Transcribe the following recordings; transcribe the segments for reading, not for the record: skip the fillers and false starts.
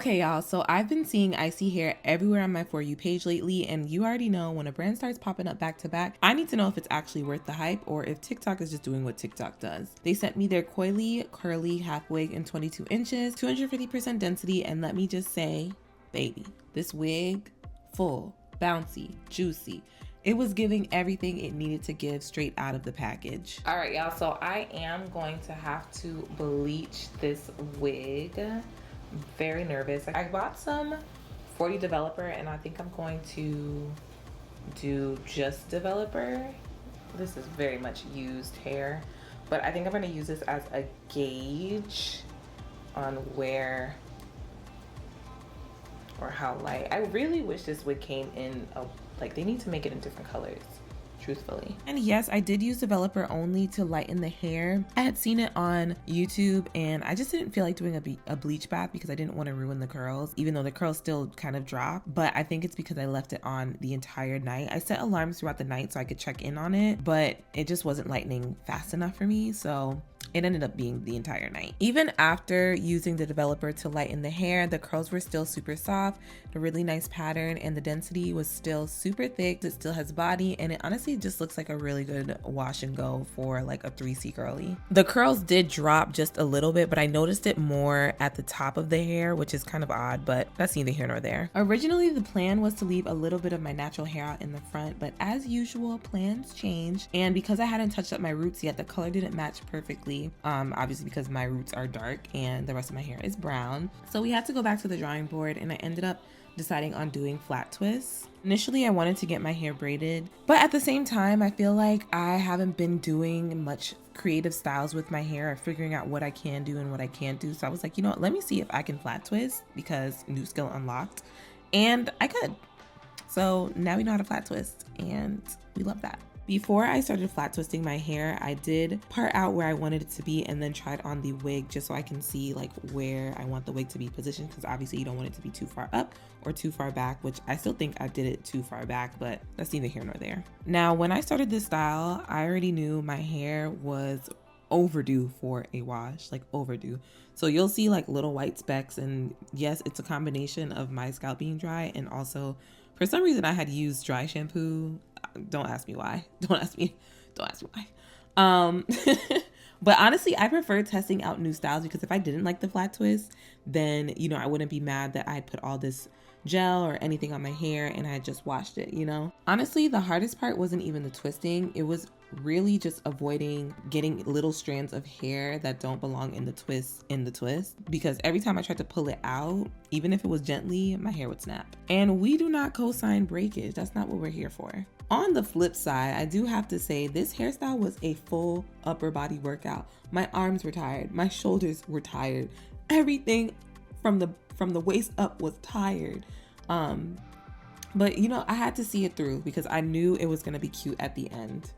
Okay, y'all, so I've been seeing Isee Hair everywhere on my For You page lately, and you already know when a brand starts popping up back to back, I need to know if it's actually worth the hype or if TikTok is just doing what TikTok does. They sent me their Coily Curly Half Wig in 22 inches, 250% density, and let me just say, baby, this wig, full, bouncy, juicy. It was giving everything it needed to give straight out of the package. All right, y'all, so I am going to have to bleach this wig. Very nervous. I bought some 40 developer and I think I'm going to do just developer. This is very much used hair, but I think I'm going to use this as a gauge on where or how light. I really wish this wig came in like they need to make it in different colors, truthfully. And yes, I did use developer only to lighten the hair. I had seen it on YouTube and I just didn't feel like doing a bleach bath because I didn't want to ruin the curls, even though the curls still kind of drop. But I think it's because I left it on the entire night. I set alarms throughout the night so I could check in on it, but it just wasn't lightening fast enough for me. So it ended up being the entire night. Even after using the developer to lighten the hair, the curls were still super soft, a really nice pattern, and the density was still super thick. It still has body, and it honestly just looks like a really good wash and go for like a 3C curly. The curls did drop just a little bit, but I noticed it more at the top of the hair, which is kind of odd, but that's neither here nor there. Originally, the plan was to leave a little bit of my natural hair out in the front, but as usual, plans change. And because I hadn't touched up my roots yet, the color didn't match perfectly. Obviously because my roots are dark and the rest of my hair is brown. So we had to go back to the drawing board and I ended up deciding on doing flat twists. Initially, I wanted to get my hair braided, but at the same time, I feel like I haven't been doing much creative styles with my hair or figuring out what I can do and what I can't do. So I was like, you know what, let me see if I can flat twist because new skill unlocked. And I could. So now we know how to flat twist and we love that. Before I started flat twisting my hair, I did part out where I wanted it to be and then tried on the wig just so I can see like where I want the wig to be positioned, because obviously you don't want it to be too far up or too far back, which I still think I did it too far back, but that's neither here nor there. Now, when I started this style, I already knew my hair was overdue for a wash, like overdue. So you'll see like little white specks, and yes, it's a combination of my scalp being dry and also for some reason I had used dry shampoo. Don't ask me why. Don't ask me why. But honestly, I prefer testing out new styles because if I didn't like the flat twist, then, you know, I wouldn't be mad that I had put all this gel or anything on my hair and I had just washed it, you know? Honestly, the hardest part wasn't even the twisting. It was really just avoiding getting little strands of hair that don't belong in the twist because every time I tried to pull it out, even if it was gently, my hair would snap. And we do not co-sign breakage. That's not what we're here for. On the flip side, I do have to say this hairstyle was a full upper body workout. My arms were tired, my shoulders were tired, everything from the waist up was tired. But you know, I had to see it through because I knew it was gonna be cute at the end.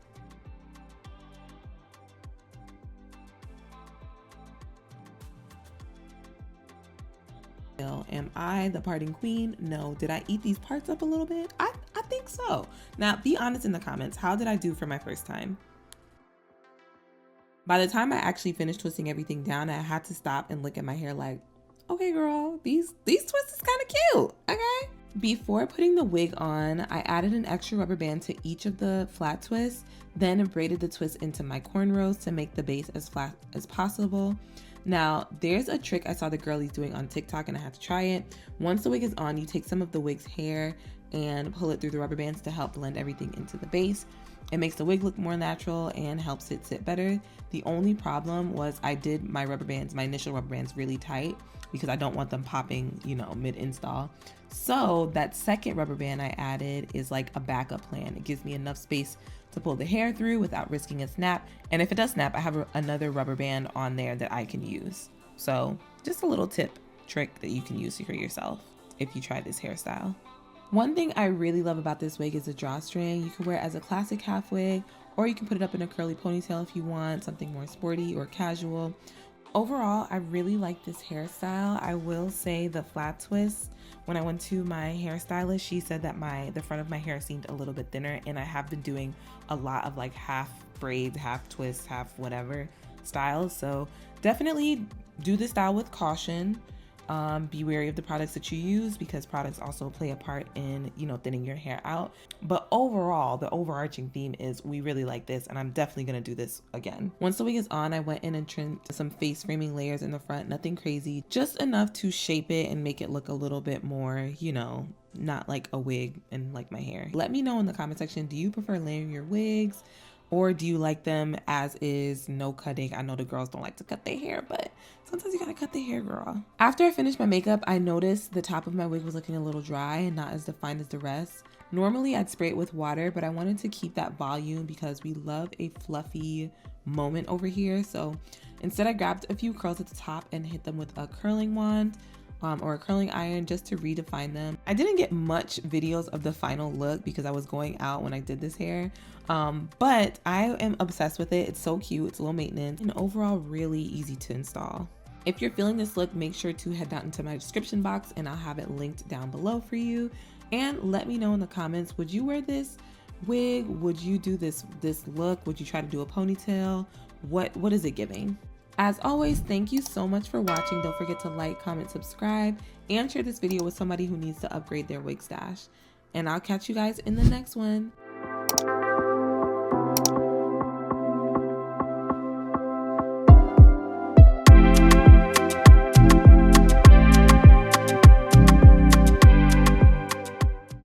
Am I the parting queen? No. Did I eat these parts up a little bit? I think so. Now, be honest in the comments. How did I do for my first time? By the time I actually finished twisting everything down, I had to stop and look at my hair like, okay, girl, these twists is kind of cute, okay? Before putting the wig on, I added an extra rubber band to each of the flat twists, then braided the twist into my cornrows to make the base as flat as possible. Now, there's a trick I saw the girlies doing on TikTok and I had to try it. Once the wig is on, you take some of the wig's hair and pull it through the rubber bands to help blend everything into the base. It makes the wig look more natural and helps it sit better. The only problem was I did my initial rubber bands really tight because I don't want them popping, you know, mid-install. So that second rubber band I added is like a backup plan. It gives me enough space to pull the hair through without risking a snap. And if it does snap, I have another rubber band on there that I can use. So just a little trick that you can use for yourself if you try this hairstyle. One thing I really love about this wig is the drawstring. You can wear it as a classic half wig, or you can put it up in a curly ponytail if you want something more sporty or casual. Overall, I really like this hairstyle. I will say the flat twist, when I went to my hairstylist, she said that the front of my hair seemed a little bit thinner, and I have been doing a lot of like half braids, half twists, half whatever styles. So definitely do this style with caution. Be wary of the products that you use because products also play a part in, you know, thinning your hair out. But overall, the overarching theme is we really like this, and I'm definitely gonna do this again. Once the wig is on, I went in and trimmed some face framing layers in the front, nothing crazy, just enough to shape it and make it look a little bit more, you know, not like a wig and like my hair. Let me know in the comment section, do you prefer layering your wigs? Or do you like them as is, no cutting? I know the girls don't like to cut their hair, but sometimes you gotta cut their hair, girl. After I finished my makeup, I noticed the top of my wig was looking a little dry and not as defined as the rest. Normally I'd spray it with water, but I wanted to keep that volume because we love a fluffy moment over here. So instead I grabbed a few curls at the top and hit them with a curling wand. Or a curling iron just to redefine them. I didn't get much videos of the final look because I was going out when I did this hair, but I am obsessed with it. It's so cute, it's low maintenance, and overall really easy to install. If you're feeling this look, make sure to head down into my description box and I'll have it linked down below for you. And let me know in the comments, would you wear this wig? Would you do this look? Would you try to do a ponytail? What is it giving? As always, thank you so much for watching. Don't forget to like, comment, subscribe, and share this video with somebody who needs to upgrade their wig stash. And I'll catch you guys in the next one.